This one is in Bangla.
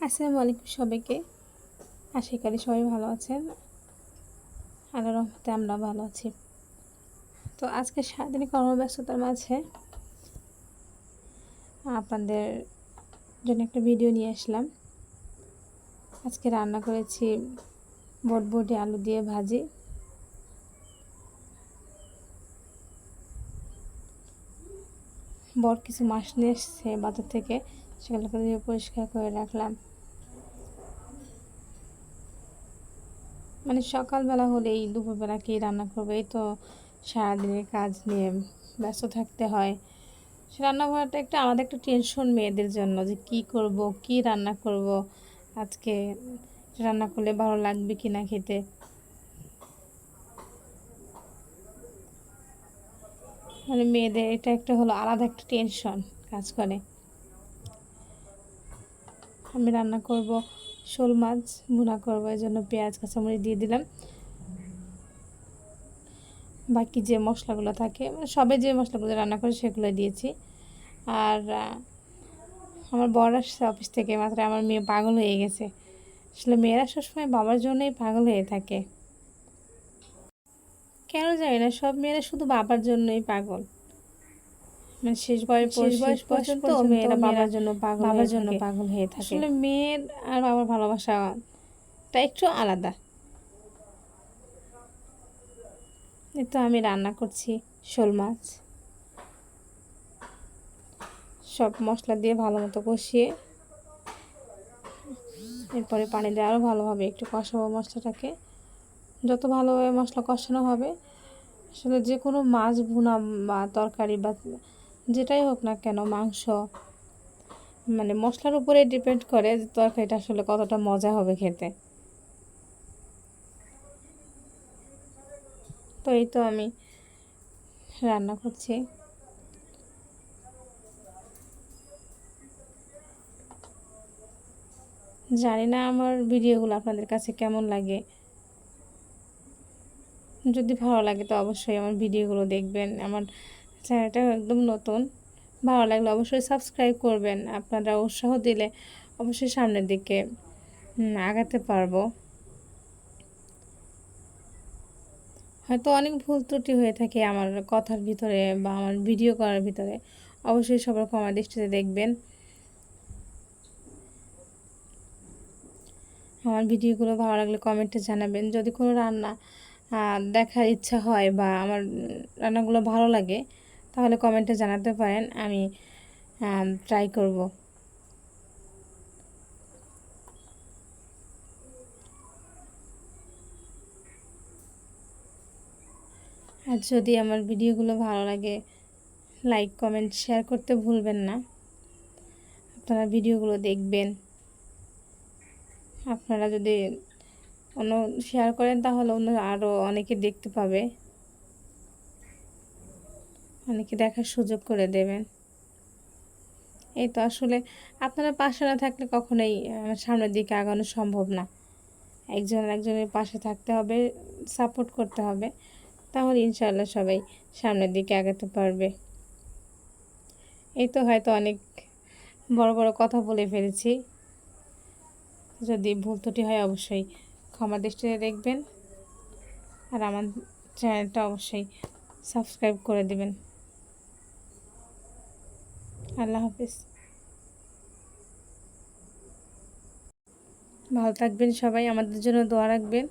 আসসালামু আলাইকুম সবাইকে। আশা করি সবাই ভালো আছেন। আল্লাহর রহমতে আমরা ভালো আছি। তো আজকে সারাদিন কর্মব্যস্ততার মাঝে আপনাদের জন্য একটা ভিডিও নিয়ে আসলাম। আজকে রান্না করেছি বটবটি আলু দিয়ে ভাজি। বড় কিছু মাছ নিয়ে এসছে বাজার থেকে, সেগুলোকে দিয়ে পরিষ্কার করে রাখলাম। মানে সকালবেলা হলেই দুপুরবেলা কী রান্না করবো, এই তো সারাদিনের কাজ নিয়ে ব্যস্ত থাকতে হয়। সে রান্না করাটা একটা আলাদা একটা টেনশন মেয়েদের জন্য, যে কি করব, কি রান্না করব, আজকে রান্না করলে ভালো লাগবে কি না খেতে। মানে মেয়েদের এটা একটা হলো আলাদা একটা টেনশন কাজ করে। আমি রান্না করব শোল মাছ ভুনা করব, এই জন্য পেঁয়াজ কাঁচামরিচ দিয়ে দিলাম। বাকি যে মশলাগুলো থাকে, মানে সবে যে মশলাগুলো রান্না করে সেগুলো দিয়েছি। আর আমার বর আসছে অফিস থেকে মাত্র, আমার মেয়ে পাগল হয়ে গেছে। আসলে মেয়েরা সবসময় বাবার জন্যই পাগল হয়ে থাকে, কেন জানি না, সব মেয়েরা শুধু বাবার জন্যই পাগল। মানে শেষ বয়স পর্যন্ত মেয়েরা বাবার জন্য পাগল হয়ে থাকে। আসলে মেয়ের আর বাবার ভালোবাসাটা একটু আলাদা। এই তো আমি রান্না করছি শোল মাছ, সব মশলা দিয়ে ভালো মতো কষিয়ে এরপরে পানি দিয়ে আরও ভালোভাবে একটু কষাবো মশলাটাকে। যত ভালোভাবে মশলা কষানো হবে, আসলে যে কোনো মাছ ভুনা বা তরকারি বা যেটাই হোক না কেন, মাংস, মানে মশলার উপরে ডিপেন্ড করে যে তরকারিটা আসলে কতটা মজা হবে খেতে। তো এই তো আমি রান্না করছি। জানি না আমার ভিডিওগুলো আপনাদের কাছে কেমন লাগে। যদি ভালো লাগে তো অবশ্যই আমার ভিডিওগুলো দেখবেন। আমার চ্যানেলটা একদম নতুন, ভালো লাগলে অবশ্যই সাবস্ক্রাইব করবেন। আপনারা উৎসাহ দিলে অবশ্যই সামনের দিকে আগাতে পারবো। হয়তো অনেক ভুল ত্রুটি হয়ে থাকে আমার কথার ভিতরে বা আমার ভিডিও করার ভিতরে, অবশ্যই সবার ক্ষমা দৃষ্টিতে দেখবেন। আমার ভিডিওগুলো ভালো লাগলে কমেন্টে জানাবেন। যদি কোনো রান্না দেখার ইচ্ছা হয় বা আমার রান্নাগুলো ভালো লাগে, তাহলে কমেন্টে জানাতে পারেন, আমি ট্রাই করব। আর যদি আমার ভিডিওগুলো ভালো লাগে, লাইক কমেন্ট শেয়ার করতে ভুলবেন না। আপনারা ভিডিওগুলো দেখবেন। আপনারা যদি অন্য শেয়ার করেন তাহলে অন্য আরও অনেকে দেখতে পাবে, অনেকে দেখার সুযোগ করে দেবেন। এই তো আসলে আপনারা পাশে না থাকলে কখনোই সামনের দিকে আগানো সম্ভব না। একজন একজনের পাশে থাকতে হবে, সাপোর্ট করতে হবে, তাহলে ইনশাআল্লাহ সবাই সামনের দিকে আগাতে পারবে। এই তো হয়তো অনেক বড় বড় কথা বলে ফেলেছি। যদি ভুল ত্রুটি হয় অবশ্যই ক্ষমা দৃষ্টিতে দেখবেন। আর আমার চ্যানেলটা অবশ্যই সাবস্ক্রাইব করে দেবেন। আল্লাহ হাফিজ। ভালো থাকবেন সবাই, আমাদের জন্য দোয়া রাখবেন।